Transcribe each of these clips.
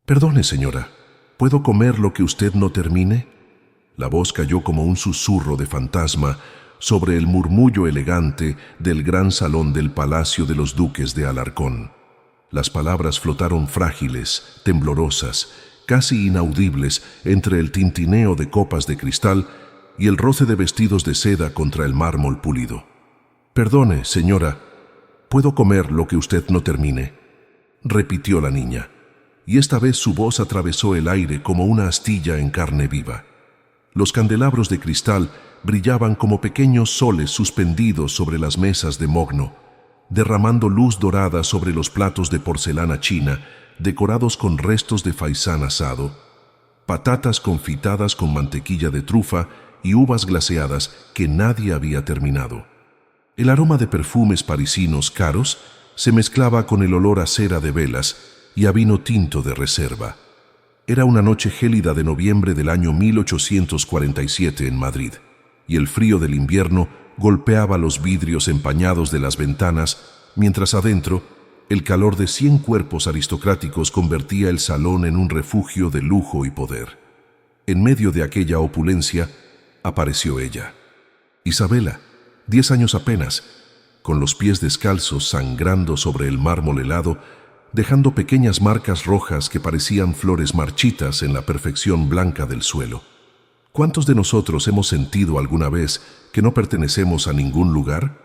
Perdone, señora, ¿puedo comer lo que usted no termine? La voz cayó como un susurro de fantasma sobre el murmullo elegante del gran salón del Palacio de los Duques de Alarcón. Las palabras flotaron frágiles, temblorosas, casi inaudibles entre el tintineo de copas de cristal y el roce de vestidos de seda contra el mármol pulido. Perdone, señora, ¿puedo comer lo que usted no termine?, repitió la niña, y esta vez su voz atravesó el aire como una astilla en carne viva. Los candelabros de cristal brillaban como pequeños soles suspendidos sobre las mesas de mogno, derramando luz dorada sobre los platos de porcelana china, decorados con restos de faisán asado, patatas confitadas con mantequilla de trufa y uvas glaseadas que nadie había terminado. El aroma de perfumes parisinos caros se mezclaba con el olor a cera de velas y a vino tinto de reserva. Era una noche gélida de noviembre del año 1847 en Madrid, y el frío del invierno golpeaba los vidrios empañados de las ventanas, mientras adentro el calor de 100 cuerpos aristocráticos convertía el salón en un refugio de lujo y poder. En medio de aquella opulencia apareció ella, Isabela, 10 años apenas, con los pies descalzos sangrando sobre el mármol helado, dejando pequeñas marcas rojas que parecían flores marchitas en la perfección blanca del suelo. ¿Cuántos de nosotros hemos sentido alguna vez que no pertenecemos a ningún lugar?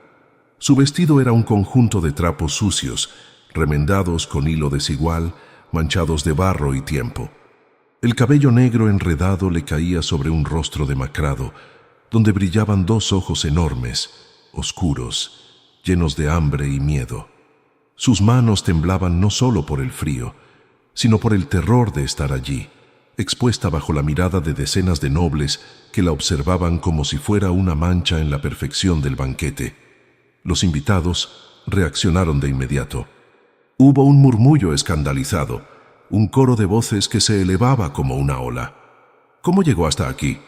Su vestido era un conjunto de trapos sucios, remendados con hilo desigual, manchados de barro y tiempo. El cabello negro enredado le caía sobre un rostro demacrado, donde brillaban 2 ojos enormes, oscuros, llenos de hambre y miedo. Sus manos temblaban no solo por el frío, sino por el terror de estar allí, expuesta bajo la mirada de decenas de nobles que la observaban como si fuera una mancha en la perfección del banquete. Los invitados reaccionaron de inmediato. Hubo un murmullo escandalizado, un coro de voces que se elevaba como una ola. ¿Cómo llegó hasta aquí?,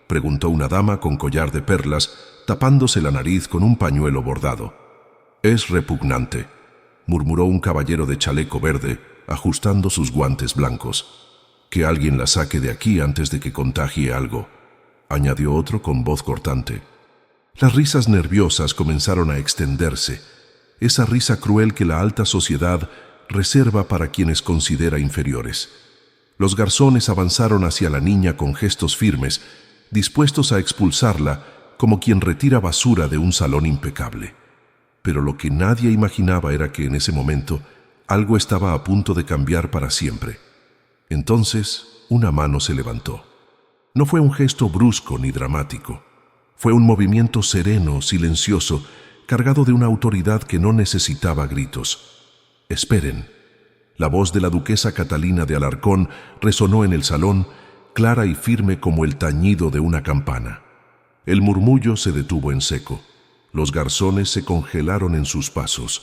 preguntó una dama con collar de perlas, tapándose la nariz con un pañuelo bordado. «Es repugnante», murmuró un caballero de chaleco verde, ajustando sus guantes blancos. «Que alguien la saque de aquí antes de que contagie algo», añadió otro con voz cortante. Las risas nerviosas comenzaron a extenderse, esa risa cruel que la alta sociedad reserva para quienes considera inferiores. Los garzones avanzaron hacia la niña con gestos firmes, dispuestos a expulsarla como quien retira basura de un salón impecable. Pero lo que nadie imaginaba era que en ese momento algo estaba a punto de cambiar para siempre. Entonces una mano se levantó. No fue un gesto brusco ni dramático. Fue un movimiento sereno, silencioso, cargado de una autoridad que no necesitaba gritos. «Esperen». La voz de la duquesa Catalina de Alarcón resonó en el salón, clara y firme como el tañido de una campana. El murmullo se detuvo en seco. Los garzones se congelaron en sus pasos.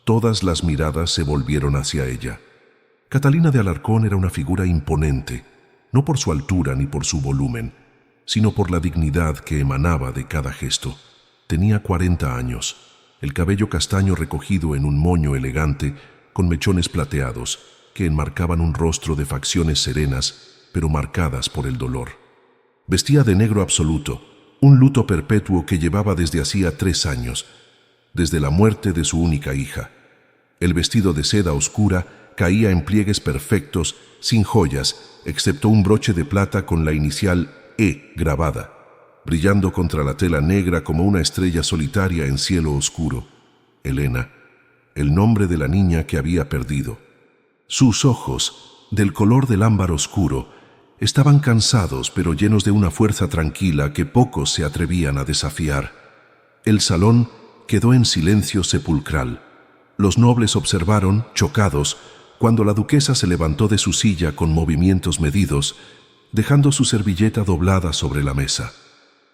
Todas las miradas se volvieron hacia ella. Catalina de Alarcón era una figura imponente, no por su altura ni por su volumen, sino por la dignidad que emanaba de cada gesto. Tenía 40 años, el cabello castaño recogido en un moño elegante, con mechones plateados, que enmarcaban un rostro de facciones serenas, pero marcadas por el dolor. Vestía de negro absoluto, un luto perpetuo que llevaba desde hacía 3 años, desde la muerte de su única hija. El vestido de seda oscura caía en pliegues perfectos, sin joyas, excepto un broche de plata con la inicial E grabada, brillando contra la tela negra como una estrella solitaria en cielo oscuro. Elena, el nombre de la niña que había perdido. Sus ojos, del color del ámbar oscuro, estaban cansados pero llenos de una fuerza tranquila que pocos se atrevían a desafiar. El salón quedó en silencio sepulcral. Los nobles observaron, chocados, cuando la duquesa se levantó de su silla con movimientos medidos, dejando su servilleta doblada sobre la mesa.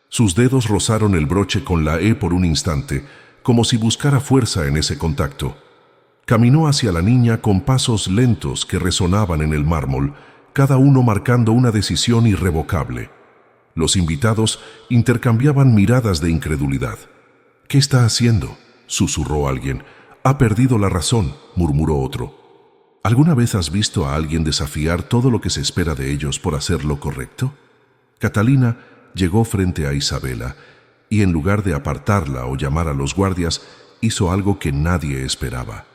Sus dedos rozaron el broche con la E por un instante, como si buscara fuerza en ese contacto. Caminó hacia la niña con pasos lentos que resonaban en el mármol, cada uno marcando una decisión irrevocable. Los invitados intercambiaban miradas de incredulidad. «¿Qué está haciendo?», susurró alguien. «Ha perdido la razón», murmuró otro. ¿Alguna vez has visto a alguien desafiar todo lo que se espera de ellos por hacer lo correcto? Catalina llegó frente a Isabela y en lugar de apartarla o llamar a los guardias, hizo algo que nadie esperaba.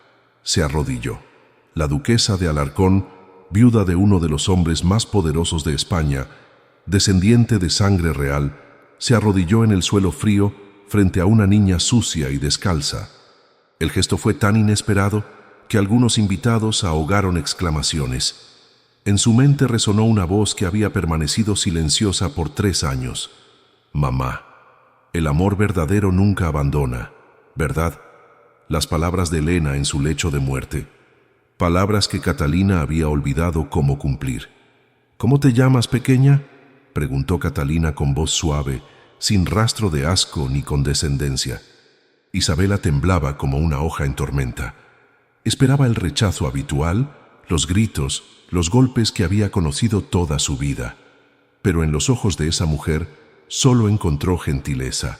Se arrodilló. La duquesa de Alarcón, viuda de uno de los hombres más poderosos de España, descendiente de sangre real, se arrodilló en el suelo frío frente a una niña sucia y descalza. El gesto fue tan inesperado que algunos invitados ahogaron exclamaciones. En su mente resonó una voz que había permanecido silenciosa por 3 años. Mamá, el amor verdadero nunca abandona, ¿verdad? Las palabras de Elena en su lecho de muerte. Palabras que Catalina había olvidado cómo cumplir. ¿Cómo te llamas, pequeña?, preguntó Catalina con voz suave, sin rastro de asco ni condescendencia. Isabela temblaba como una hoja en tormenta. Esperaba el rechazo habitual, los gritos, los golpes que había conocido toda su vida. Pero en los ojos de esa mujer solo encontró gentileza.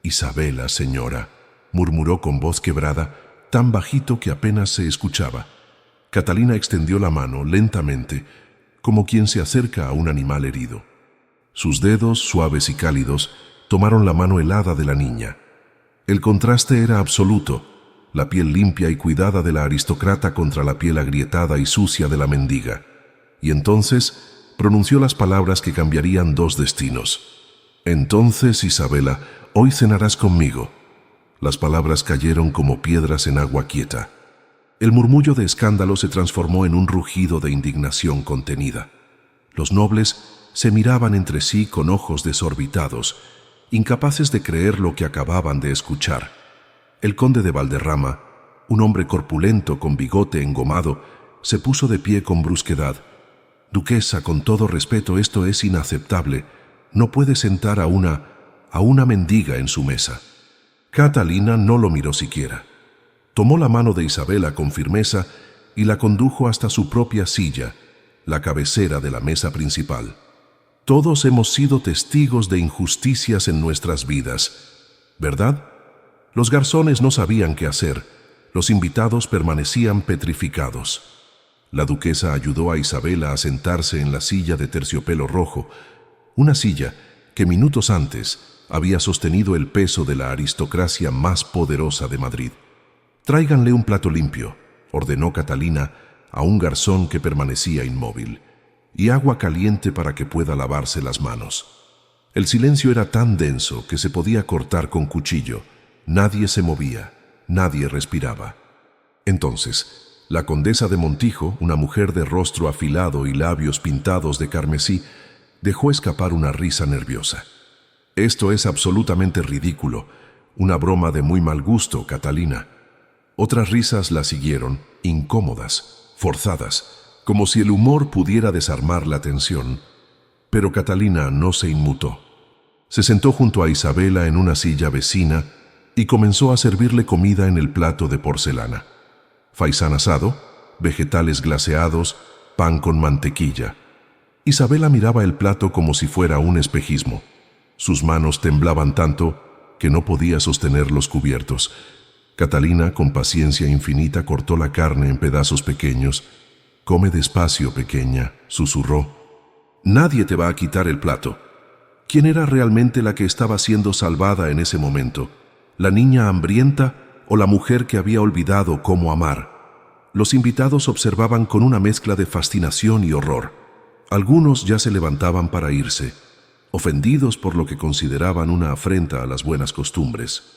«Isabela, señora», murmuró con voz quebrada, tan bajito que apenas se escuchaba. Catalina extendió la mano lentamente, como quien se acerca a un animal herido. Sus dedos, suaves y cálidos, tomaron la mano helada de la niña. El contraste era absoluto, la piel limpia y cuidada de la aristócrata contra la piel agrietada y sucia de la mendiga. Y entonces pronunció las palabras que cambiarían 2 destinos. «Entonces, Isabela, hoy cenarás conmigo». Las palabras cayeron como piedras en agua quieta. El murmullo de escándalo se transformó en un rugido de indignación contenida. Los nobles se miraban entre sí con ojos desorbitados, incapaces de creer lo que acababan de escuchar. El conde de Valderrama, un hombre corpulento con bigote engomado, se puso de pie con brusquedad. «Duquesa, con todo respeto, esto es inaceptable. No puede sentar a una mendiga en su mesa». Catalina no lo miró siquiera. Tomó la mano de Isabela con firmeza y la condujo hasta su propia silla, la cabecera de la mesa principal. Todos hemos sido testigos de injusticias en nuestras vidas, ¿verdad? Los garzones no sabían qué hacer. Los invitados permanecían petrificados. La duquesa ayudó a Isabela a sentarse en la silla de terciopelo rojo, una silla que minutos antes había sostenido el peso de la aristocracia más poderosa de Madrid. «Tráiganle un plato limpio», ordenó Catalina a un garzón que permanecía inmóvil, «y agua caliente para que pueda lavarse las manos». El silencio era tan denso que se podía cortar con cuchillo. Nadie se movía, nadie respiraba. Entonces, la condesa de Montijo, una mujer de rostro afilado y labios pintados de carmesí, dejó escapar una risa nerviosa. «Esto es absolutamente ridículo, una broma de muy mal gusto, Catalina». Otras risas la siguieron, incómodas, forzadas, como si el humor pudiera desarmar la tensión. Pero Catalina no se inmutó. Se sentó junto a Isabela en una silla vecina y comenzó a servirle comida en el plato de porcelana. Faisán asado, vegetales glaseados, pan con mantequilla. Isabela miraba el plato como si fuera un espejismo. Sus manos temblaban tanto que no podía sostener los cubiertos. Catalina, con paciencia infinita, cortó la carne en pedazos pequeños. «Come despacio, pequeña», susurró. «Nadie te va a quitar el plato». ¿Quién era realmente la que estaba siendo salvada en ese momento? ¿La niña hambrienta o la mujer que había olvidado cómo amar? Los invitados observaban con una mezcla de fascinación y horror. Algunos ya se levantaban para irse, ofendidos por lo que consideraban una afrenta a las buenas costumbres.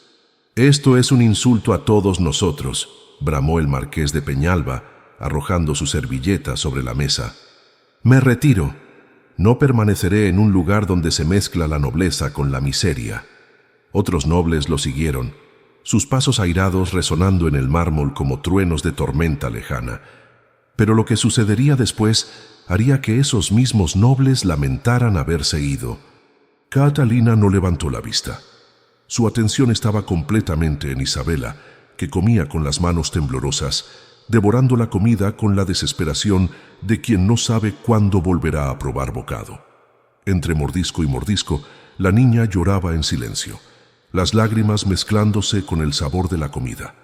«Esto es un insulto a todos nosotros», bramó el marqués de Peñalba, arrojando su servilleta sobre la mesa. «Me retiro. No permaneceré en un lugar donde se mezcla la nobleza con la miseria». Otros nobles lo siguieron, sus pasos airados resonando en el mármol como truenos de tormenta lejana. Pero lo que sucedería después haría que esos mismos nobles lamentaran haberse ido. Catalina no levantó la vista. Su atención estaba completamente en Isabela, que comía con las manos temblorosas, devorando la comida con la desesperación de quien no sabe cuándo volverá a probar bocado. Entre mordisco y mordisco, la niña lloraba en silencio, las lágrimas mezclándose con el sabor de la comida.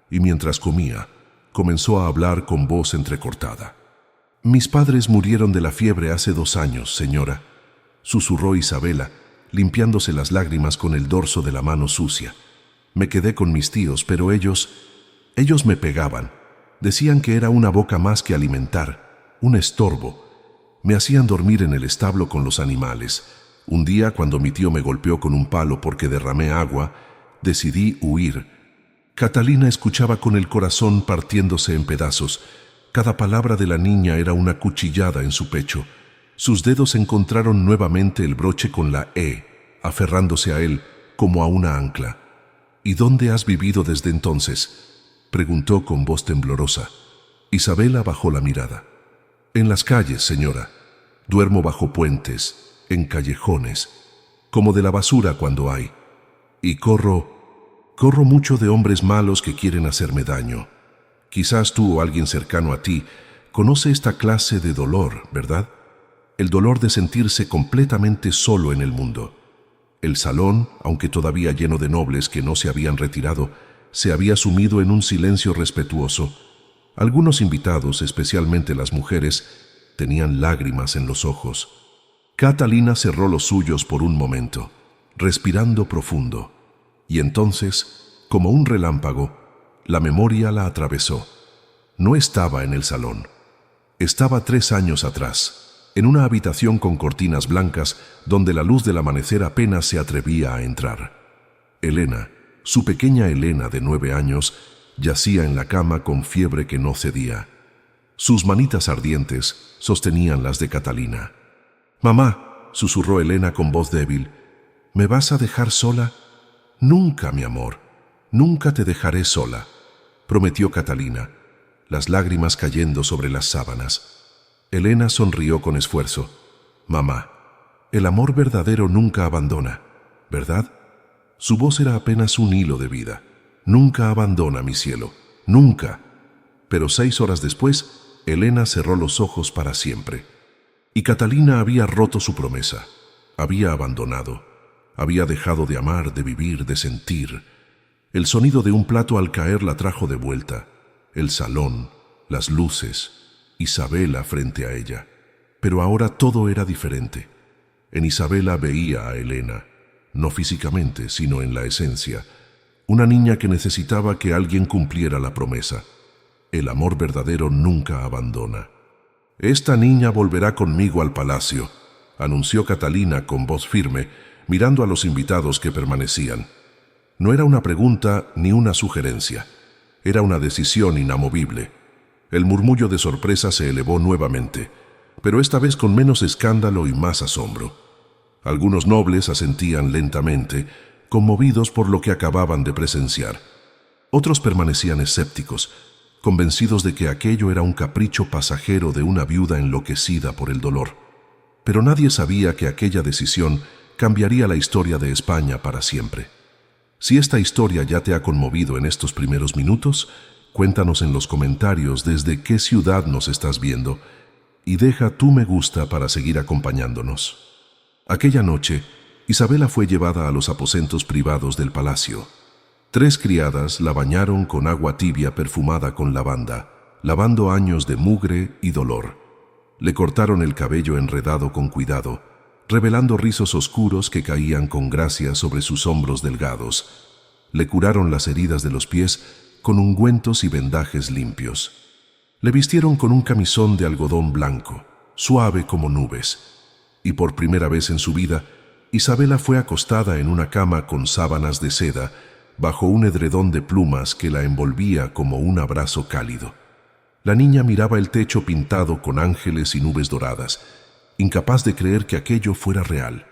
Y mientras comía, comenzó a hablar con voz entrecortada. «Mis padres murieron de la fiebre hace 2 años, señora», susurró Isabela, limpiándose las lágrimas con el dorso de la mano sucia. «Me quedé con mis tíos, pero ellos me pegaban. Decían que era una boca más que alimentar, un estorbo. Me hacían dormir en el establo con los animales. Un día, cuando mi tío me golpeó con un palo porque derramé agua, decidí huir». Catalina escuchaba con el corazón partiéndose en pedazos. Cada palabra de la niña era una cuchillada en su pecho. Sus dedos encontraron nuevamente el broche con la E, aferrándose a él como a una ancla. «¿Y dónde has vivido desde entonces?», preguntó con voz temblorosa. Isabela bajó la mirada. «En las calles, señora. Duermo bajo puentes, en callejones, como de la basura cuando hay. Y corro mucho de hombres malos que quieren hacerme daño. Quizás tú o alguien cercano a ti conoce esta clase de dolor, ¿verdad? El dolor de sentirse completamente solo en el mundo». El salón, aunque todavía lleno de nobles que no se habían retirado, se había sumido en un silencio respetuoso. Algunos invitados, especialmente las mujeres, tenían lágrimas en los ojos. Catalina cerró los suyos por un momento, respirando profundo, y entonces, como un relámpago, la memoria la atravesó. No estaba en el salón. Estaba 3 años atrás, en una habitación con cortinas blancas donde la luz del amanecer apenas se atrevía a entrar. Elena, su pequeña Elena de 9 años, yacía en la cama con fiebre que no cedía. Sus manitas ardientes sostenían las de Catalina. «Mamá», susurró Elena con voz débil, «¿me vas a dejar sola?». «Nunca, mi amor, nunca te dejaré sola», prometió Catalina, las lágrimas cayendo sobre las sábanas. Elena sonrió con esfuerzo. «Mamá, el amor verdadero nunca abandona, ¿verdad?». Su voz era apenas un hilo de vida. «Nunca abandona, mi cielo, nunca». Pero 6 horas después, Elena cerró los ojos para siempre. Y Catalina había roto su promesa. Había abandonado. Había dejado de amar, de vivir, de sentir. El sonido de un plato al caer la trajo de vuelta. El salón, las luces, Isabela frente a ella. Pero ahora todo era diferente. En Isabela veía a Elena, no físicamente, sino en la esencia, una niña que necesitaba que alguien cumpliera la promesa. El amor verdadero nunca abandona. «Esta niña volverá conmigo al palacio», anunció Catalina con voz firme, mirando a los invitados que permanecían. No era una pregunta ni una sugerencia, era una decisión inamovible. El murmullo de sorpresa se elevó nuevamente, pero esta vez con menos escándalo y más asombro. Algunos nobles asentían lentamente, conmovidos por lo que acababan de presenciar. Otros permanecían escépticos, convencidos de que aquello era un capricho pasajero de una viuda enloquecida por el dolor. Pero nadie sabía que aquella decisión cambiaría la historia de España para siempre. Si esta historia ya te ha conmovido en estos primeros minutos, cuéntanos en los comentarios desde qué ciudad nos estás viendo y deja tu me gusta para seguir acompañándonos. Aquella noche, Isabela fue llevada a los aposentos privados del palacio. 3 criadas la bañaron con agua tibia perfumada con lavanda, lavando años de mugre y dolor. Le cortaron el cabello enredado con cuidado, revelando rizos oscuros que caían con gracia sobre sus hombros delgados. Le curaron las heridas de los pies con ungüentos y vendajes limpios. Le vistieron con un camisón de algodón blanco, suave como nubes. Y por primera vez en su vida, Isabela fue acostada en una cama con sábanas de seda, bajo un edredón de plumas que la envolvía como un abrazo cálido. La niña miraba el techo pintado con ángeles y nubes doradas, incapaz de creer que aquello fuera real.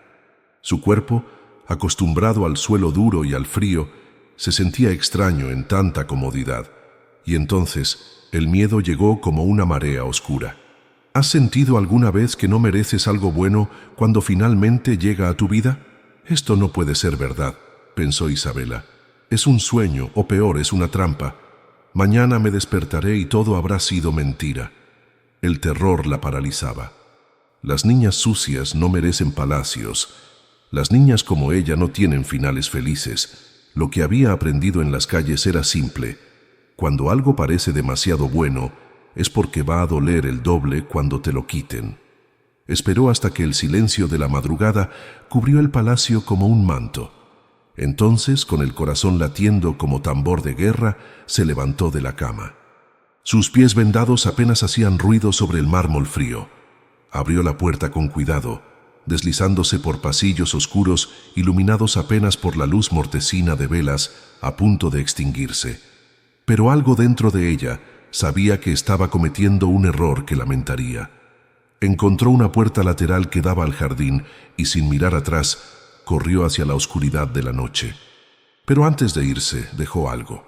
Su cuerpo, acostumbrado al suelo duro y al frío, se sentía extraño en tanta comodidad, y entonces el miedo llegó como una marea oscura. ¿Has sentido alguna vez que no mereces algo bueno cuando finalmente llega a tu vida? Esto no puede ser verdad, pensó Isabela. Es un sueño, o peor, es una trampa. Mañana me despertaré y todo habrá sido mentira. El terror la paralizaba. Las niñas sucias no merecen palacios. Las niñas como ella no tienen finales felices. Lo que había aprendido en las calles era simple. Cuando algo parece demasiado bueno, es porque va a doler el doble cuando te lo quiten. Esperó hasta que el silencio de la madrugada cubrió el palacio como un manto. Entonces, con el corazón latiendo como tambor de guerra, se levantó de la cama. Sus pies vendados apenas hacían ruido sobre el mármol frío. Abrió la puerta con cuidado, deslizándose por pasillos oscuros iluminados apenas por la luz mortecina de velas a punto de extinguirse. Pero algo dentro de ella sabía que estaba cometiendo un error que lamentaría. Encontró una puerta lateral que daba al jardín y, sin mirar atrás, corrió hacia la oscuridad de la noche. Pero antes de irse, dejó algo.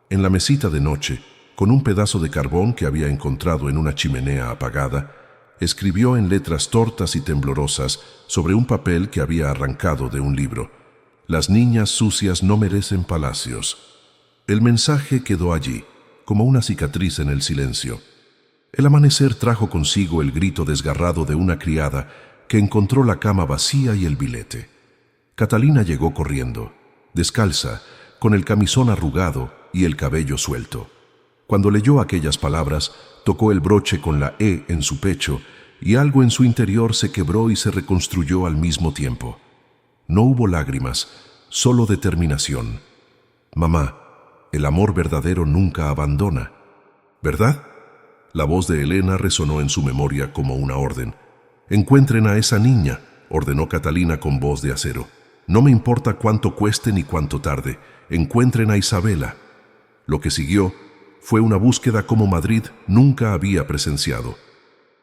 En la mesita de noche, con un pedazo de carbón que había encontrado en una chimenea apagada, escribió en letras tortas y temblorosas sobre un papel que había arrancado de un libro: «Las niñas sucias no merecen palacios». El mensaje quedó allí, como una cicatriz en el silencio. El amanecer trajo consigo el grito desgarrado de una criada que encontró la cama vacía y el billete. Catalina llegó corriendo, descalza, con el camisón arrugado y el cabello suelto. Cuando leyó aquellas palabras, tocó el broche con la E en su pecho y algo en su interior se quebró y se reconstruyó al mismo tiempo. No hubo lágrimas, solo determinación. «Mamá, el amor verdadero nunca abandona, ¿verdad?». La voz de Elena resonó en su memoria como una orden. «Encuentren a esa niña», ordenó Catalina con voz de acero. «No me importa cuánto cueste ni cuánto tarde. Encuentren a Isabela». Lo que siguió fue una búsqueda como Madrid nunca había presenciado.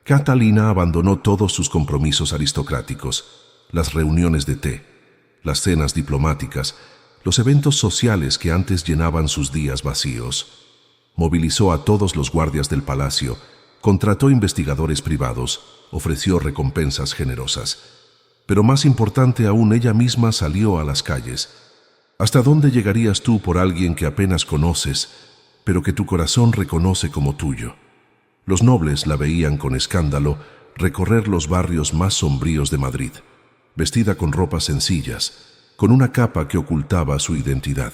Catalina abandonó todos sus compromisos aristocráticos, las reuniones de té, las cenas diplomáticas, los eventos sociales que antes llenaban sus días vacíos. Movilizó a todos los guardias del palacio, contrató investigadores privados, ofreció recompensas generosas. Pero más importante aún, ella misma salió a las calles. ¿Hasta dónde llegarías tú por alguien que apenas conoces, pero que tu corazón reconoce como tuyo? Los nobles la veían con escándalo recorrer los barrios más sombríos de Madrid, vestida con ropas sencillas, con una capa que ocultaba su identidad.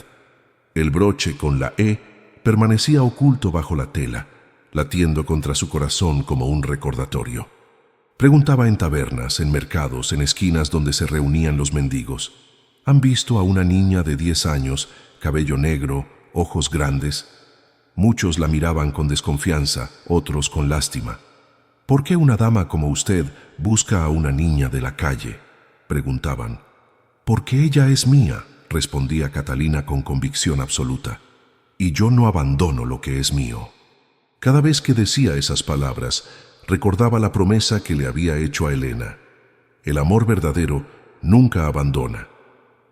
El broche con la E permanecía oculto bajo la tela, latiendo contra su corazón como un recordatorio. Preguntaba en tabernas, en mercados, en esquinas donde se reunían los mendigos: ¿han visto a una niña de 10 años, cabello negro, ojos grandes? Muchos la miraban con desconfianza, otros con lástima. «¿Por qué una dama como usted busca a una niña de la calle?», preguntaban. «Porque ella es mía», respondía Catalina con convicción absoluta. «Y yo no abandono lo que es mío». Cada vez que decía esas palabras, recordaba la promesa que le había hecho a Elena. El amor verdadero nunca abandona.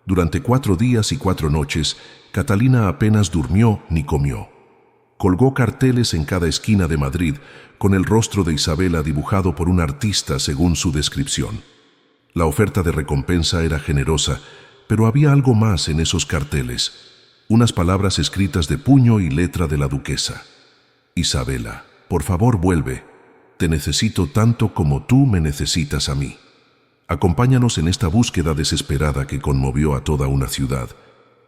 Durante 4 días y 4 noches, Catalina apenas durmió ni comió. Colgó carteles en cada esquina de Madrid con el rostro de Isabela dibujado por un artista según su descripción. La oferta de recompensa era generosa, pero había algo más en esos carteles: unas palabras escritas de puño y letra de la duquesa. «Isabela, por favor vuelve. Te necesito tanto como tú me necesitas a mí. Acompáñanos en esta búsqueda desesperada que conmovió a toda una ciudad».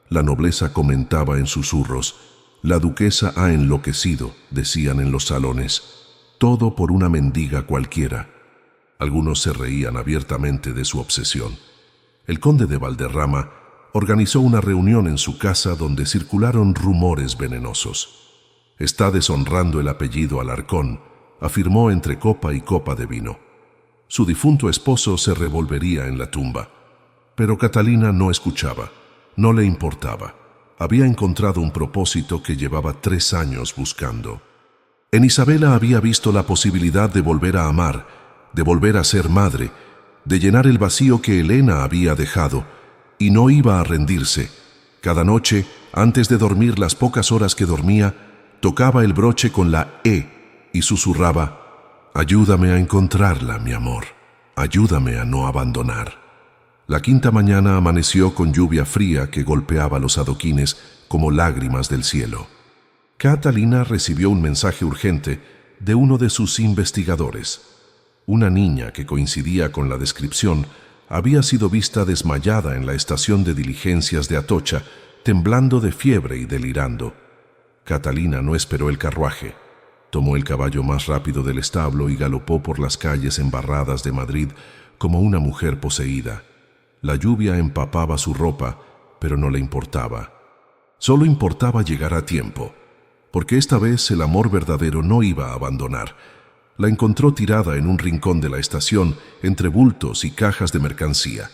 La nobleza comentaba en susurros: «La duquesa ha enloquecido», decían en los salones. «Todo por una mendiga cualquiera». Algunos se reían abiertamente de su obsesión. El conde de Valderrama organizó una reunión en su casa donde circularon rumores venenosos. «Está deshonrando el apellido Alarcón», afirmó entre copa y copa de vino. Su difunto esposo se revolvería en la tumba. Pero Catalina no escuchaba, no le importaba. Había encontrado un propósito que llevaba 3 años buscando. En Isabela había visto la posibilidad de volver a amar, de volver a ser madre, de llenar el vacío que Elena había dejado, y no iba a rendirse. Cada noche, antes de dormir las pocas horas que dormía, tocaba el broche con la E y susurraba: «Ayúdame a encontrarla, mi amor. Ayúdame a no abandonar». La 5ª mañana amaneció con lluvia fría que golpeaba los adoquines como lágrimas del cielo. Catalina recibió un mensaje urgente de uno de sus investigadores. Una niña que coincidía con la descripción había sido vista desmayada en la estación de diligencias de Atocha, temblando de fiebre y delirando. Catalina no esperó el carruaje. Tomó el caballo más rápido del establo y galopó por las calles embarradas de Madrid como una mujer poseída. La lluvia empapaba su ropa, pero no le importaba. Solo importaba llegar a tiempo, porque esta vez el amor verdadero no iba a abandonar. La encontró tirada en un rincón de la estación, entre bultos y cajas de mercancía.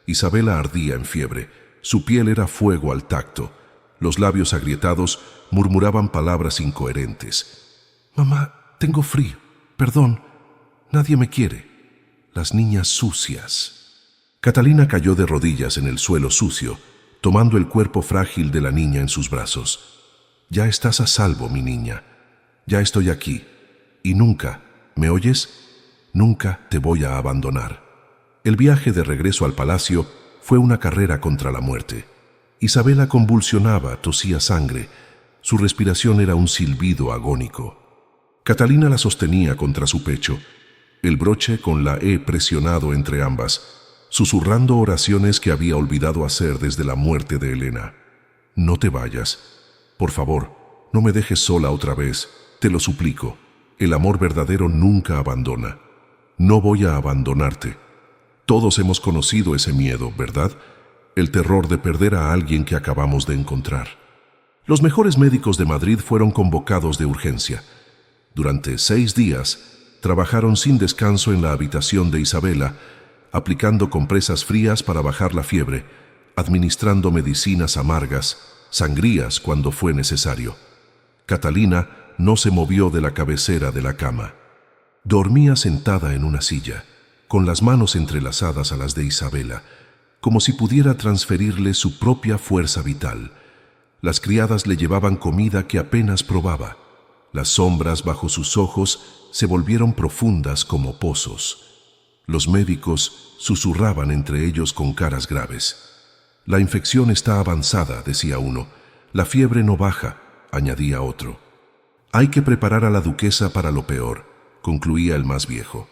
Isabela ardía en fiebre, su piel era fuego al tacto. Los labios agrietados murmuraban palabras incoherentes. «Mamá, tengo frío. Perdón. Nadie me quiere. Las niñas sucias». Catalina cayó de rodillas en el suelo sucio, tomando el cuerpo frágil de la niña en sus brazos. «Ya estás a salvo, mi niña. Ya estoy aquí. Y nunca, ¿me oyes? Nunca te voy a abandonar». El viaje de regreso al palacio fue una carrera contra la muerte. Isabela convulsionaba, tosía sangre. Su respiración era un silbido agónico. Catalina la sostenía contra su pecho, el broche con la E presionado entre ambas, susurrando oraciones que había olvidado hacer desde la muerte de Elena. «No te vayas. Por favor, no me dejes sola otra vez. Te lo suplico. El amor verdadero nunca abandona. No voy a abandonarte. Todos hemos conocido ese miedo, ¿verdad? El terror de perder a alguien que acabamos de encontrar». Los mejores médicos de Madrid fueron convocados de urgencia. Durante 6 días, trabajaron sin descanso en la habitación de Isabela, aplicando compresas frías para bajar la fiebre, administrando medicinas amargas, sangrías cuando fue necesario. Catalina no se movió de la cabecera de la cama. Dormía sentada en una silla, con las manos entrelazadas a las de Isabela, como si pudiera transferirle su propia fuerza vital. Las criadas le llevaban comida que apenas probaba. Las sombras bajo sus ojos se volvieron profundas como pozos. Los médicos susurraban entre ellos con caras graves. «La infección está avanzada», decía uno. «La fiebre no baja», añadía otro. «Hay que preparar a la duquesa para lo peor», concluía el más viejo.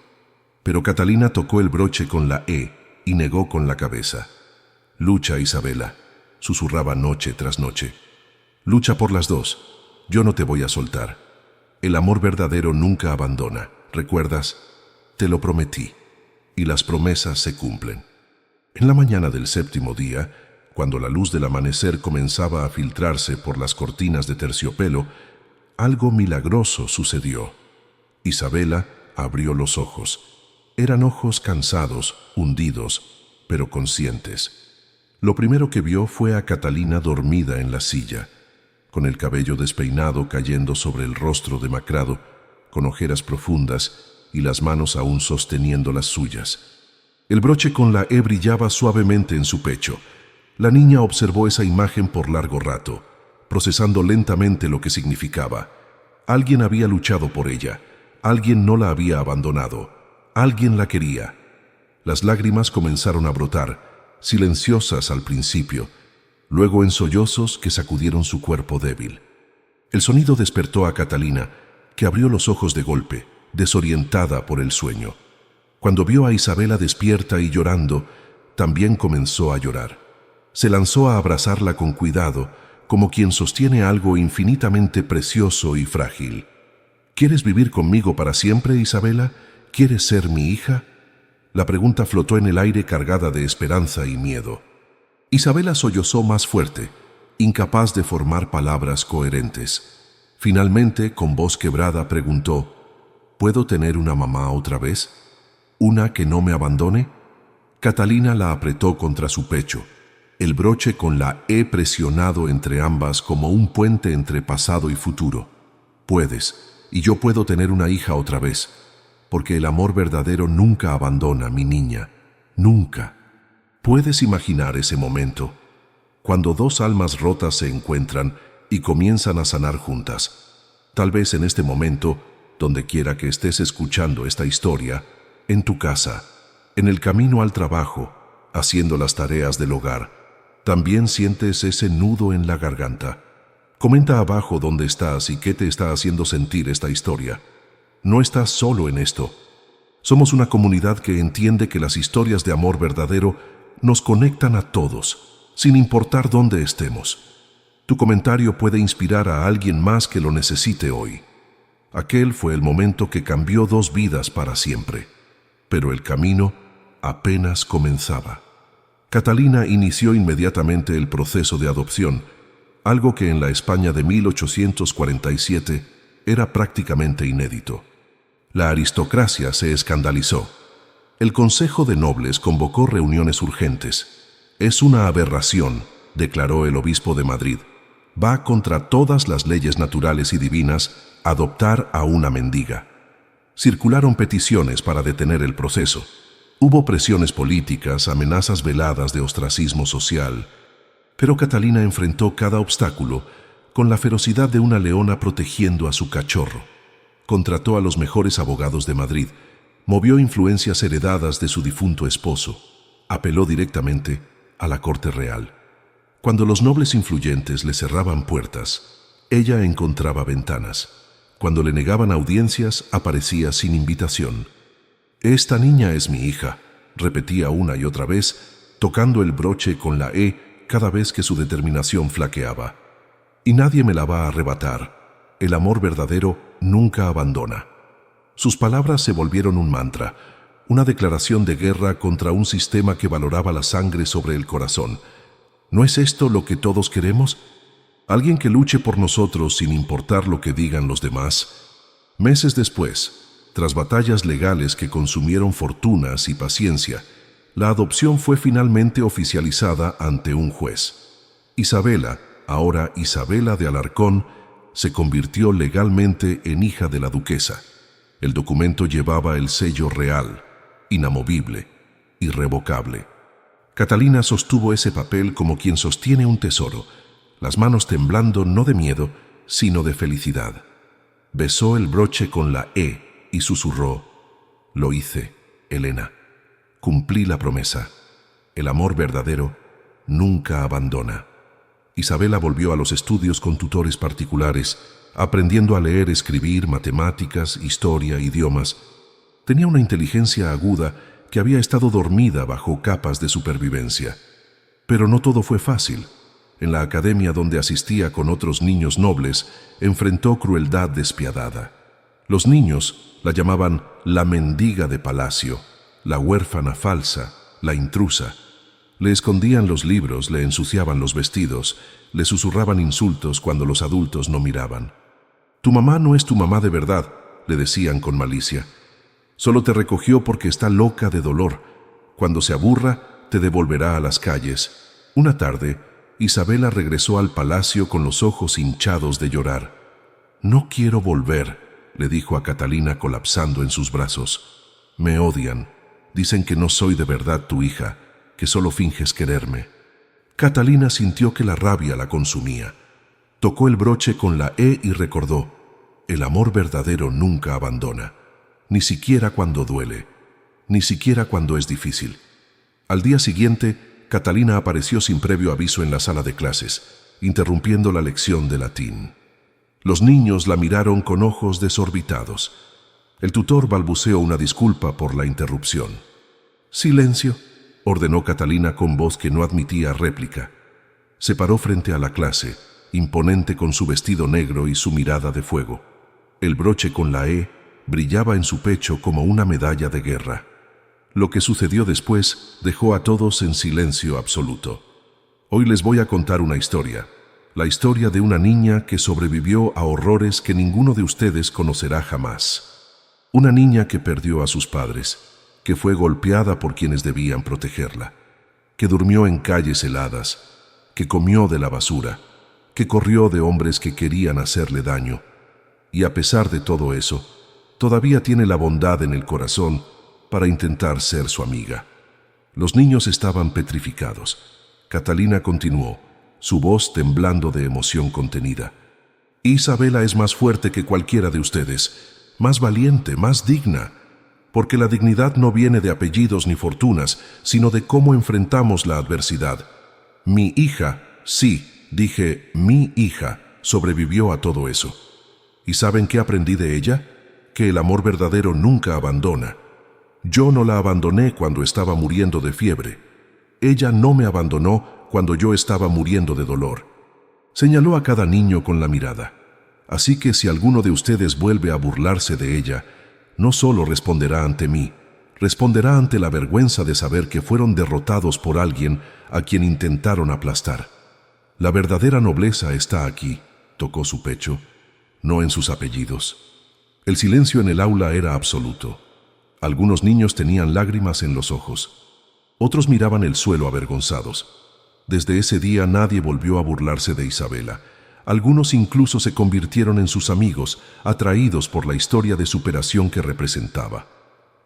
Pero Catalina tocó el broche con la E y negó con la cabeza. «Lucha, Isabela», susurraba noche tras noche. «Lucha por las dos. Yo no te voy a soltar. El amor verdadero nunca abandona. ¿Recuerdas? Te lo prometí. Y las promesas se cumplen». En la mañana del 7º día, cuando la luz del amanecer comenzaba a filtrarse por las cortinas de terciopelo, algo milagroso sucedió. Isabela abrió los ojos. Eran ojos cansados, hundidos, pero conscientes. Lo primero que vio fue a Catalina dormida en la silla, con el cabello despeinado cayendo sobre el rostro demacrado, con ojeras profundas y las manos aún sosteniendo las suyas. El broche con la E brillaba suavemente en su pecho. La niña observó esa imagen por largo rato, procesando lentamente lo que significaba. Alguien había luchado por ella, alguien no la había abandonado, alguien la quería. Las lágrimas comenzaron a brotar, silenciosas al principio, luego en sollozos que sacudieron su cuerpo débil. El sonido despertó a Catalina, que abrió los ojos de golpe, desorientada por el sueño. Cuando vio a Isabela despierta y llorando, también comenzó a llorar. Se lanzó a abrazarla con cuidado, como quien sostiene algo infinitamente precioso y frágil. «¿Quieres vivir conmigo para siempre, Isabela? ¿Quieres ser mi hija?». La pregunta flotó en el aire cargada de esperanza y miedo. Isabela sollozó más fuerte, incapaz de formar palabras coherentes. Finalmente, con voz quebrada, preguntó: «¿Puedo tener una mamá otra vez? ¿Una que no me abandone?». Catalina la apretó contra su pecho, el broche con la E presionado entre ambas como un puente entre pasado y futuro. «Puedes, y yo puedo tener una hija otra vez, porque el amor verdadero nunca abandona, mi niña, nunca». ¿Puedes imaginar ese momento? Cuando dos almas rotas se encuentran y comienzan a sanar juntas. Tal vez en este momento, donde quiera que estés escuchando esta historia, en tu casa, en el camino al trabajo, haciendo las tareas del hogar, también sientes ese nudo en la garganta. Comenta abajo dónde estás y qué te está haciendo sentir esta historia. No estás solo en esto. Somos una comunidad que entiende que las historias de amor verdadero nos conectan a todos, sin importar dónde estemos. Tu comentario puede inspirar a alguien más que lo necesite hoy. Aquel fue el momento que cambió 2 vidas para siempre, pero el camino apenas comenzaba. Catalina inició inmediatamente el proceso de adopción, algo que en la España de 1847 era prácticamente inédito. La aristocracia se escandalizó. El Consejo de Nobles convocó reuniones urgentes. Es una aberración, declaró el obispo de Madrid. Va contra todas las leyes naturales y divinas adoptar a una mendiga. Circularon peticiones para detener el proceso. Hubo presiones políticas, amenazas veladas de ostracismo social, pero Catalina enfrentó cada obstáculo con la ferocidad de una leona protegiendo a su cachorro. Contrató a los mejores abogados de Madrid, movió influencias heredadas de su difunto esposo, apeló directamente a la corte real. Cuando los nobles influyentes le cerraban puertas, ella encontraba ventanas. Cuando le negaban audiencias, aparecía sin invitación. «Esta niña es mi hija», repetía una y otra vez, tocando el broche con la E cada vez que su determinación flaqueaba. «Y nadie me la va a arrebatar. El amor verdadero nunca abandona». Sus palabras se volvieron un mantra, una declaración de guerra contra un sistema que valoraba la sangre sobre el corazón. ¿No es esto lo que todos queremos? ¿Alguien que luche por nosotros sin importar lo que digan los demás? Meses después, tras batallas legales que consumieron fortunas y paciencia, la adopción fue finalmente oficializada ante un juez. Isabela, ahora Isabela de Alarcón, se convirtió legalmente en hija de la duquesa. El documento llevaba el sello real, inamovible, irrevocable. Catalina sostuvo ese papel como quien sostiene un tesoro, las manos temblando no de miedo, sino de felicidad. Besó el broche con la E y susurró: «Lo hice, Elena. Cumplí la promesa. El amor verdadero nunca abandona». Isabela volvió a los estudios con tutores particulares, aprendiendo a leer, escribir, matemáticas, historia, idiomas. Tenía una inteligencia aguda que había estado dormida bajo capas de supervivencia. Pero no todo fue fácil. En la academia donde asistía con otros niños nobles, enfrentó crueldad despiadada. Los niños la llamaban la mendiga de palacio, la huérfana falsa, la intrusa. Le escondían los libros, le ensuciaban los vestidos, le susurraban insultos cuando los adultos no miraban. «Tu mamá no es tu mamá de verdad», le decían con malicia. «Solo te recogió porque está loca de dolor. Cuando se aburra, te devolverá a las calles». Una tarde, Isabela regresó al palacio con los ojos hinchados de llorar. «No quiero volver», le dijo a Catalina colapsando en sus brazos. «Me odian. Dicen que no soy de verdad tu hija, que solo finges quererme». Catalina sintió que la rabia la consumía. Tocó el broche con la E y recordó: «El amor verdadero nunca abandona, ni siquiera cuando duele, ni siquiera cuando es difícil». Al día siguiente, Catalina apareció sin previo aviso en la sala de clases, interrumpiendo la lección de latín. Los niños la miraron con ojos desorbitados. El tutor balbuceó una disculpa por la interrupción. «Silencio», ordenó Catalina con voz que no admitía réplica. Se paró frente a la clase, imponente con su vestido negro y su mirada de fuego. El broche con la E brillaba en su pecho como una medalla de guerra. Lo que sucedió después dejó a todos en silencio absoluto. Hoy les voy a contar una historia, la historia de una niña que sobrevivió a horrores que ninguno de ustedes conocerá jamás. Una niña que perdió a sus padres, que fue golpeada por quienes debían protegerla, que durmió en calles heladas, que comió de la basura, que corrió de hombres que querían hacerle daño. Y a pesar de todo eso, todavía tiene la bondad en el corazón para intentar ser su amiga. Los niños estaban petrificados. Catalina continuó, su voz temblando de emoción contenida. «Isabela es más fuerte que cualquiera de ustedes, más valiente, más digna, porque la dignidad no viene de apellidos ni fortunas, sino de cómo enfrentamos la adversidad. Mi hija, sí, dije mi hija, sobrevivió a todo eso. ¿Y saben qué aprendí de ella? Que el amor verdadero nunca abandona. Yo no la abandoné cuando estaba muriendo de fiebre. Ella no me abandonó cuando yo estaba muriendo de dolor. Señaló a cada niño con la mirada. Así que si alguno de ustedes vuelve a burlarse de ella, no solo responderá ante mí, responderá ante la vergüenza de saber que fueron derrotados por alguien a quien intentaron aplastar. La verdadera nobleza está aquí, tocó su pecho, no en sus apellidos. El silencio en el aula era absoluto. Algunos niños tenían lágrimas en los ojos. Otros miraban el suelo avergonzados. Desde ese día nadie volvió a burlarse de Isabela. Algunos incluso se convirtieron en sus amigos, atraídos por la historia de superación que representaba.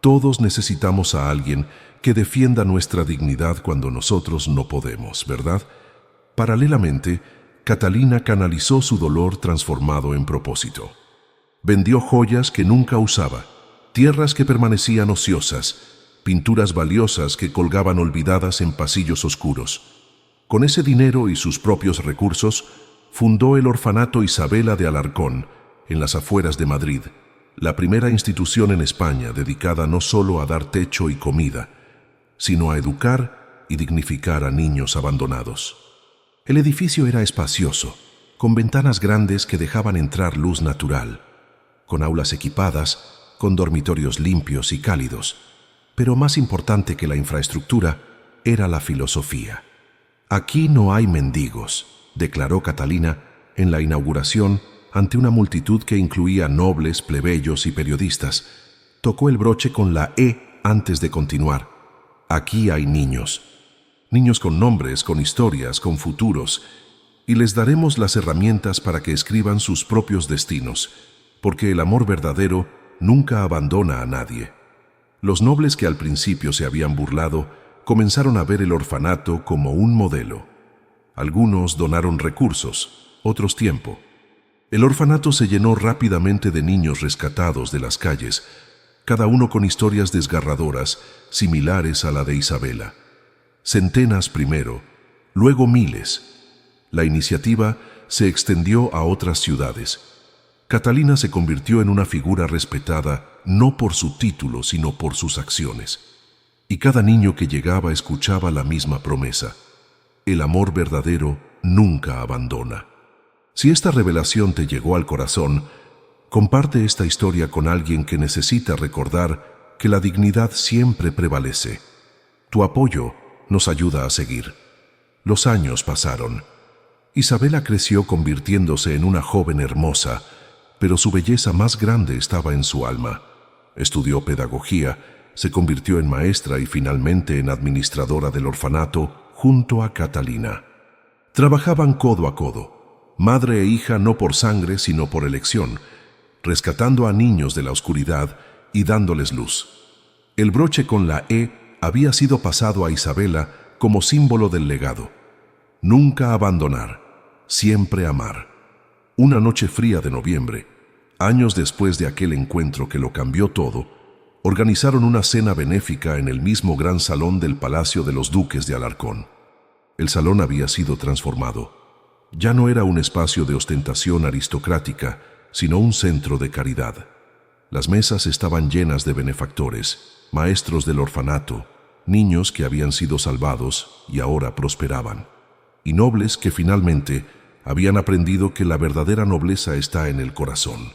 Todos necesitamos a alguien que defienda nuestra dignidad cuando nosotros no podemos, ¿verdad? Paralelamente, Catalina canalizó su dolor transformado en propósito. Vendió joyas que nunca usaba, tierras que permanecían ociosas, pinturas valiosas que colgaban olvidadas en pasillos oscuros. Con ese dinero y sus propios recursos, fundó el orfanato Isabela de Alarcón, en las afueras de Madrid, la primera institución en España dedicada no solo a dar techo y comida, sino a educar y dignificar a niños abandonados. El edificio era espacioso, con ventanas grandes que dejaban entrar luz natural, con aulas equipadas, con dormitorios limpios y cálidos, pero más importante que la infraestructura era la filosofía. Aquí no hay mendigos, declaró Catalina en la inauguración ante una multitud que incluía nobles, plebeyos y periodistas. Tocó el broche con la E antes de continuar. Aquí hay niños. Niños con nombres, con historias, con futuros, y les daremos las herramientas para que escriban sus propios destinos, porque el amor verdadero nunca abandona a nadie. Los nobles que al principio se habían burlado comenzaron a ver el orfanato como un modelo. Algunos donaron recursos, otros tiempo. El orfanato se llenó rápidamente de niños rescatados de las calles, cada uno con historias desgarradoras, similares a la de Isabela. Centenas primero, luego miles. La iniciativa se extendió a otras ciudades. Catalina se convirtió en una figura respetada no por su título, sino por sus acciones. Y cada niño que llegaba escuchaba la misma promesa: el amor verdadero nunca abandona. Si esta revelación te llegó al corazón, comparte esta historia con alguien que necesita recordar que la dignidad siempre prevalece. Tu apoyo nos ayuda a seguir. Los años pasaron. Isabela creció convirtiéndose en una joven hermosa, pero su belleza más grande estaba en su alma. Estudió pedagogía, se convirtió en maestra y finalmente en administradora del orfanato junto a Catalina. Trabajaban codo a codo, madre e hija no por sangre sino por elección, rescatando a niños de la oscuridad y dándoles luz. El broche con la E había sido pasado a Isabela como símbolo del legado. Nunca abandonar, siempre amar. Una noche fría de noviembre, años después de aquel encuentro que lo cambió todo, organizaron una cena benéfica en el mismo gran salón del Palacio de los Duques de Alarcón. El salón había sido transformado. Ya no era un espacio de ostentación aristocrática, sino un centro de caridad. Las mesas estaban llenas de benefactores, maestros del orfanato, niños que habían sido salvados y ahora prosperaban, y nobles que finalmente habían aprendido que la verdadera nobleza está en el corazón.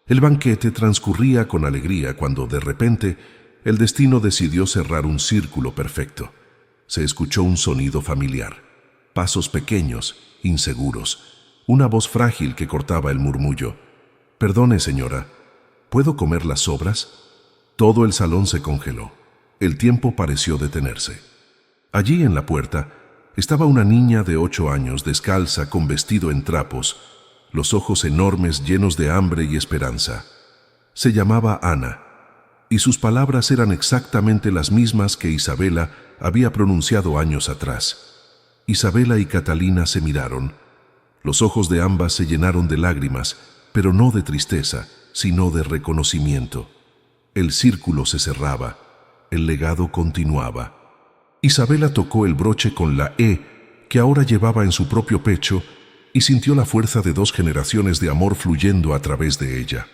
El banquete transcurría con alegría cuando, de repente, el destino decidió cerrar un círculo perfecto. Se escuchó un sonido familiar, pasos pequeños, inseguros, una voz frágil que cortaba el murmullo. «Perdone, señora, ¿puedo comer las sobras?» Todo el salón se congeló. El tiempo pareció detenerse. Allí, en la puerta, estaba una niña de 8 años, descalza, con vestido en trapos, los ojos enormes llenos de hambre y esperanza. Se llamaba Ana, y sus palabras eran exactamente las mismas que Isabela había pronunciado años atrás. Isabela y Catalina se miraron. Los ojos de ambas se llenaron de lágrimas, pero no de tristeza, sino de reconocimiento. El círculo se cerraba, el legado continuaba. Isabela tocó el broche con la E que ahora llevaba en su propio pecho y sintió la fuerza de 2 generaciones de amor fluyendo a través de ella.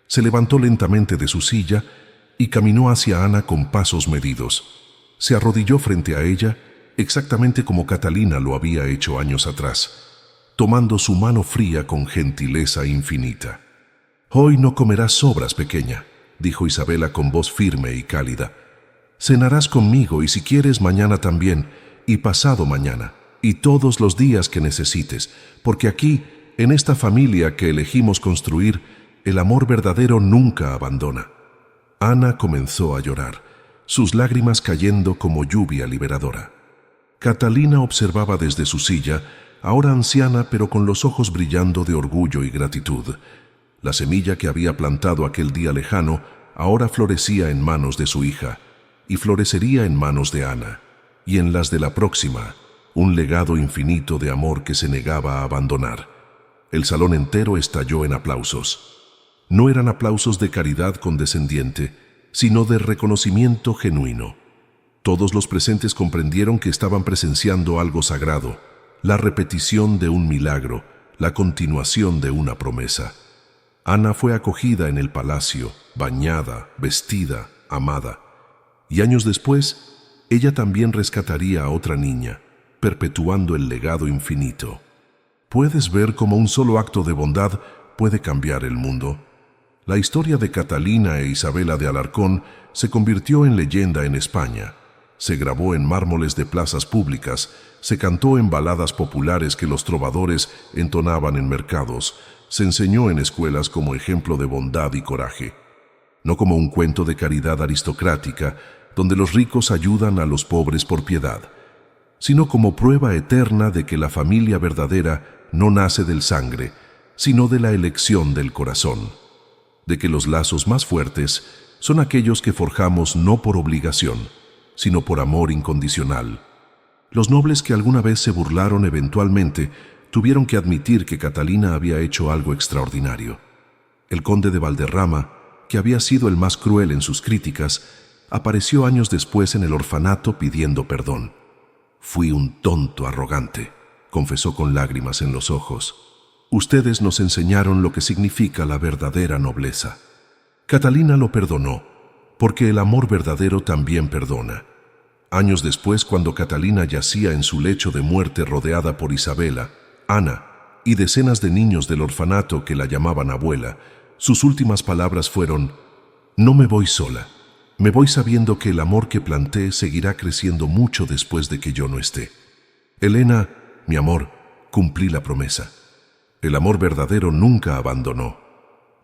Se levantó lentamente de su silla y caminó hacia Ana con pasos medidos. Se arrodilló frente a ella, exactamente como Catalina lo había hecho años atrás. tomando su mano fría con gentileza infinita. «Hoy no comerás sobras, pequeña», dijo Isabela con voz firme y cálida. «Cenarás conmigo y si quieres mañana también, y pasado mañana, y todos los días que necesites, porque aquí, en esta familia que elegimos construir, el amor verdadero nunca abandona». Ana comenzó a llorar, sus lágrimas cayendo como lluvia liberadora. Catalina observaba desde su silla, ahora anciana pero con los ojos brillando de orgullo y gratitud. La semilla que había plantado aquel día lejano ahora florecía en manos de su hija, y florecería en manos de Ana, y en las de la próxima, un legado infinito de amor que se negaba a abandonar. El salón entero estalló en aplausos. No eran aplausos de caridad condescendiente, sino de reconocimiento genuino. Todos los presentes comprendieron que estaban presenciando algo sagrado, la repetición de un milagro, la continuación de una promesa. Ana fue acogida en el palacio, bañada, vestida, amada. Y años después, ella también rescataría a otra niña, perpetuando el legado infinito. ¿Puedes ver cómo un solo acto de bondad puede cambiar el mundo? La historia de Catalina e Isabela de Alarcón se convirtió en leyenda en España. Se grabó en mármoles de plazas públicas, se cantó en baladas populares que los trovadores entonaban en mercados, se enseñó en escuelas como ejemplo de bondad y coraje. No como un cuento de caridad aristocrática, donde los ricos ayudan a los pobres por piedad, sino como prueba eterna de que la familia verdadera no nace del sangre, sino de la elección del corazón, de que los lazos más fuertes son aquellos que forjamos no por obligación, sino por amor incondicional. Los nobles que alguna vez se burlaron eventualmente tuvieron que admitir que Catalina había hecho algo extraordinario. El conde de Valderrama, que había sido el más cruel en sus críticas, apareció años después en el orfanato pidiendo perdón. «Fui un tonto arrogante», confesó con lágrimas en los ojos. «Ustedes nos enseñaron lo que significa la verdadera nobleza». Catalina lo perdonó, porque el amor verdadero también perdona. Años después, cuando Catalina yacía en su lecho de muerte rodeada por Isabela, Ana y decenas de niños del orfanato que la llamaban abuela, sus últimas palabras fueron: «No me voy sola, me voy sabiendo que el amor que planté seguirá creciendo mucho después de que yo no esté. Elena, mi amor, cumplí la promesa». El amor verdadero nunca abandonó.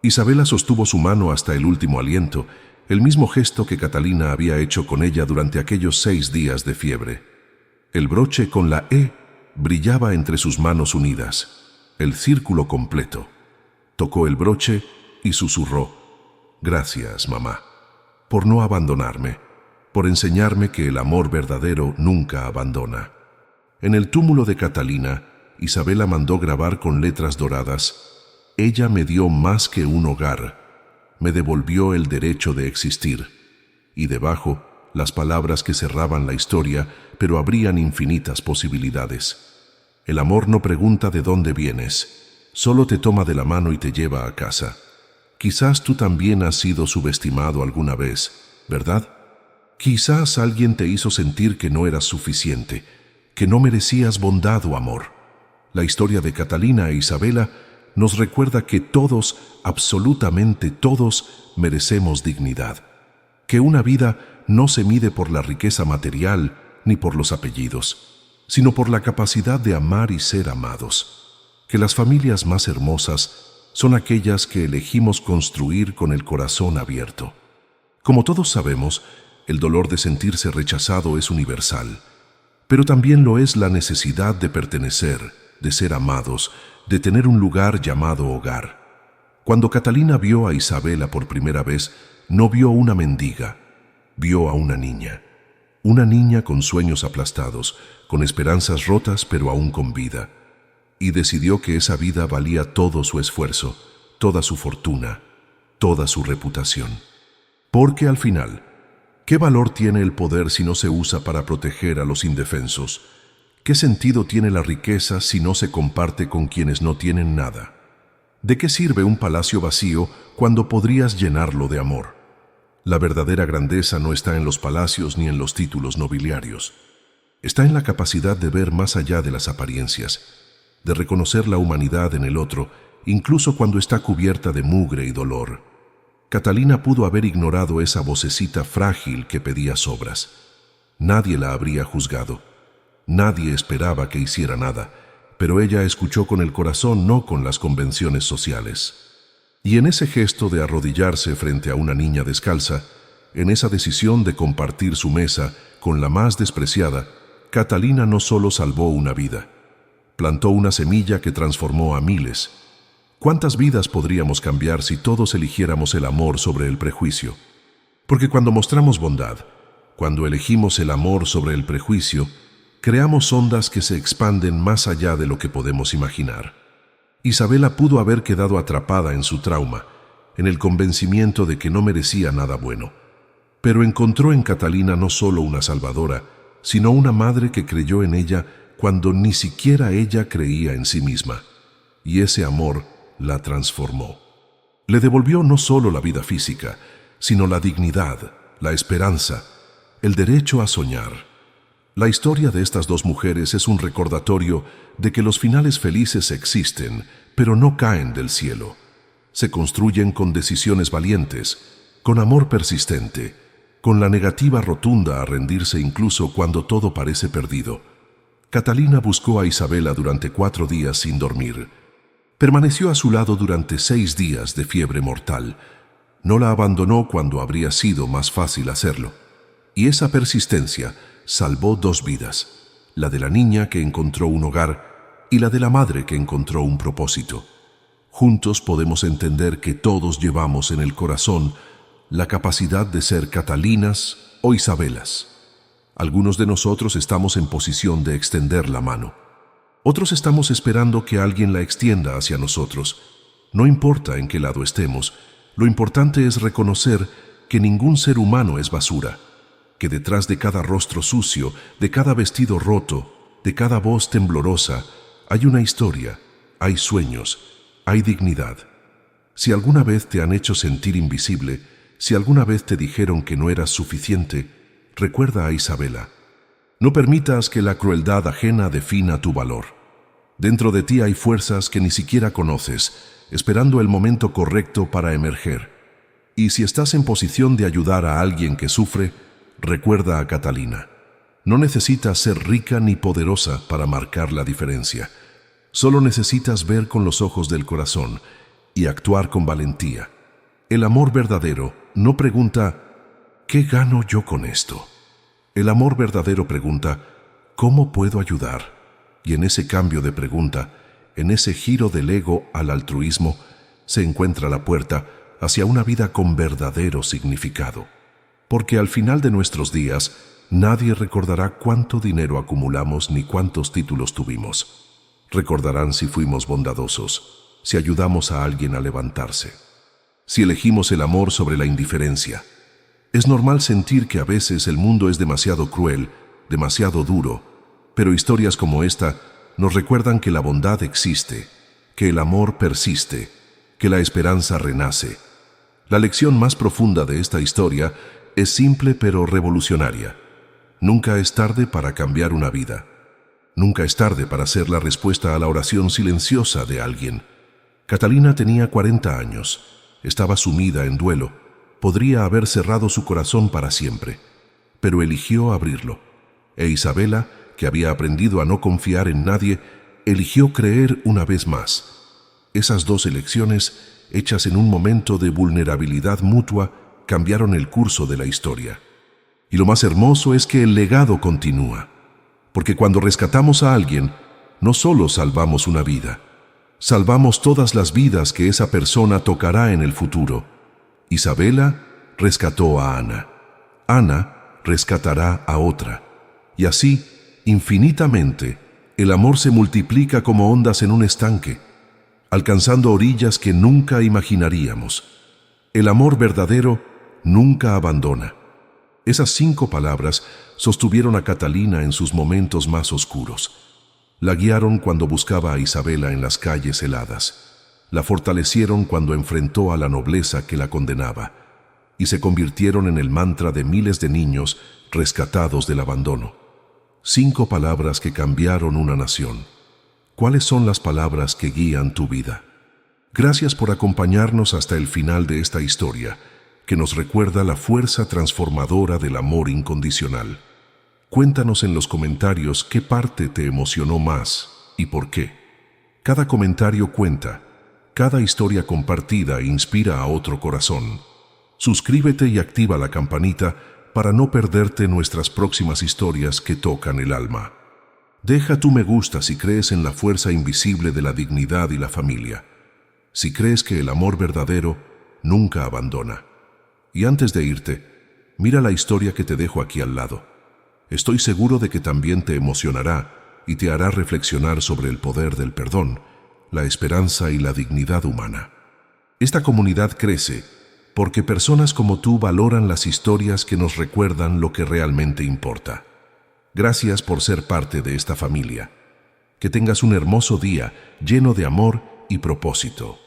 Isabela sostuvo su mano hasta el último aliento, el mismo gesto que Catalina había hecho con ella durante aquellos 6 días de fiebre. El broche con la E brillaba entre sus manos unidas, el círculo completo. Tocó el broche y susurró: «Gracias, mamá, por no abandonarme, por enseñarme que el amor verdadero nunca abandona». En el túmulo de Catalina, Isabela mandó grabar con letras doradas: «Ella me dio más que un hogar, me devolvió el derecho de existir», y debajo las palabras que cerraban la historia, pero abrían infinitas posibilidades. El amor no pregunta de dónde vienes, solo te toma de la mano y te lleva a casa. Quizás tú también has sido subestimado alguna vez, ¿verdad? Quizás alguien te hizo sentir que no eras suficiente, que no merecías bondad o amor. La historia de Catalina e Isabela nos recuerda que todos, absolutamente todos, merecemos dignidad, que una vida no se mide por la riqueza material ni por los apellidos, sino por la capacidad de amar y ser amados, que las familias más hermosas son aquellas que elegimos construir con el corazón abierto. Como todos sabemos, el dolor de sentirse rechazado es universal, pero también lo es la necesidad de pertenecer, de ser amados, de tener un lugar llamado hogar. Cuando Catalina vio a Isabela por primera vez, no vio una mendiga, vio a una niña con sueños aplastados, con esperanzas rotas pero aún con vida, y decidió que esa vida valía todo su esfuerzo, toda su fortuna, toda su reputación. Porque al final, ¿qué valor tiene el poder si no se usa para proteger a los indefensos? ¿Qué sentido tiene la riqueza si no se comparte con quienes no tienen nada? ¿De qué sirve un palacio vacío cuando podrías llenarlo de amor? La verdadera grandeza no está en los palacios ni en los títulos nobiliarios. Está en la capacidad de ver más allá de las apariencias, de reconocer la humanidad en el otro, incluso cuando está cubierta de mugre y dolor. Catalina pudo haber ignorado esa vocecita frágil que pedía sobras. Nadie la habría juzgado. Nadie esperaba que hiciera nada, pero ella escuchó con el corazón, no con las convenciones sociales. Y en ese gesto de arrodillarse frente a una niña descalza, en esa decisión de compartir su mesa con la más despreciada, Catalina no solo salvó una vida, plantó una semilla que transformó a miles. ¿Cuántas vidas podríamos cambiar si todos eligiéramos el amor sobre el prejuicio? Porque cuando mostramos bondad, cuando elegimos el amor sobre el prejuicio, creamos ondas que se expanden más allá de lo que podemos imaginar. Isabela pudo haber quedado atrapada en su trauma, en el convencimiento de que no merecía nada bueno. Pero encontró en Catalina no solo una salvadora, sino una madre que creyó en ella cuando ni siquiera ella creía en sí misma. Y ese amor la transformó. Le devolvió no solo la vida física, sino la dignidad, la esperanza, el derecho a soñar. La historia de estas dos mujeres es un recordatorio de que los finales felices existen, pero no caen del cielo. Se construyen con decisiones valientes, con amor persistente, con la negativa rotunda a rendirse incluso cuando todo parece perdido. Catalina buscó a Isabela durante 4 días sin dormir. Permaneció a su lado durante 6 días de fiebre mortal. No la abandonó cuando habría sido más fácil hacerlo. Y esa persistencia salvó 2 vidas, la de la niña que encontró un hogar y la de la madre que encontró un propósito. Juntos podemos entender que todos llevamos en el corazón la capacidad de ser Catalinas o Isabelas. Algunos de nosotros estamos en posición de extender la mano. Otros estamos esperando que alguien la extienda hacia nosotros. No importa en qué lado estemos, lo importante es reconocer que ningún ser humano es basura, que detrás de cada rostro sucio, de cada vestido roto, de cada voz temblorosa, hay una historia, hay sueños, hay dignidad. Si alguna vez te han hecho sentir invisible, si alguna vez te dijeron que no eras suficiente, recuerda a Isabela. No permitas que la crueldad ajena defina tu valor. Dentro de ti hay fuerzas que ni siquiera conoces, esperando el momento correcto para emerger. Y si estás en posición de ayudar a alguien que sufre, recuerda a Catalina. No necesitas ser rica ni poderosa para marcar la diferencia. Solo necesitas ver con los ojos del corazón y actuar con valentía. El amor verdadero no pregunta, ¿qué gano yo con esto? El amor verdadero pregunta, ¿cómo puedo ayudar? Y en ese cambio de pregunta, en ese giro del ego al altruismo, se encuentra la puerta hacia una vida con verdadero significado. Porque al final de nuestros días, nadie recordará cuánto dinero acumulamos ni cuántos títulos tuvimos. Recordarán si fuimos bondadosos, si ayudamos a alguien a levantarse, si elegimos el amor sobre la indiferencia. Es normal sentir que a veces el mundo es demasiado cruel, demasiado duro, pero historias como esta nos recuerdan que la bondad existe, que el amor persiste, que la esperanza renace. La lección más profunda de esta historia es simple pero revolucionaria. Nunca es tarde para cambiar una vida. Nunca es tarde para ser la respuesta a la oración silenciosa de alguien. Catalina tenía 40 años. Estaba sumida en duelo. Podría haber cerrado su corazón para siempre, pero eligió abrirlo. E Isabela, que había aprendido a no confiar en nadie, eligió creer una vez más. Esas 2 elecciones, hechas en un momento de vulnerabilidad mutua, cambiaron el curso de la historia. Y lo más hermoso es que el legado continúa, porque cuando rescatamos a alguien, no solo salvamos una vida, salvamos todas las vidas que esa persona tocará en el futuro. Isabela rescató a Ana. Ana rescatará a otra. Y así, infinitamente, el amor se multiplica como ondas en un estanque, alcanzando orillas que nunca imaginaríamos. El amor verdadero nunca abandona. Esas 5 palabras sostuvieron a Catalina en sus momentos más oscuros. La guiaron cuando buscaba a Isabela en las calles heladas. La fortalecieron cuando enfrentó a la nobleza que la condenaba, y se convirtieron en el mantra de miles de niños rescatados del abandono. 5 palabras que cambiaron una nación. ¿Cuáles son las palabras que guían tu vida? Gracias por acompañarnos hasta el final de esta historia, que nos recuerda la fuerza transformadora del amor incondicional. Cuéntanos en los comentarios qué parte te emocionó más y por qué. Cada comentario cuenta, cada historia compartida inspira a otro corazón. Suscríbete y activa la campanita para no perderte nuestras próximas historias que tocan el alma. Deja tu me gusta si crees en la fuerza invisible de la dignidad y la familia. Si crees que el amor verdadero nunca abandona. Y antes de irte, mira la historia que te dejo aquí al lado. Estoy seguro de que también te emocionará y te hará reflexionar sobre el poder del perdón, la esperanza y la dignidad humana. Esta comunidad crece porque personas como tú valoran las historias que nos recuerdan lo que realmente importa. Gracias por ser parte de esta familia. Que tengas un hermoso día lleno de amor y propósito.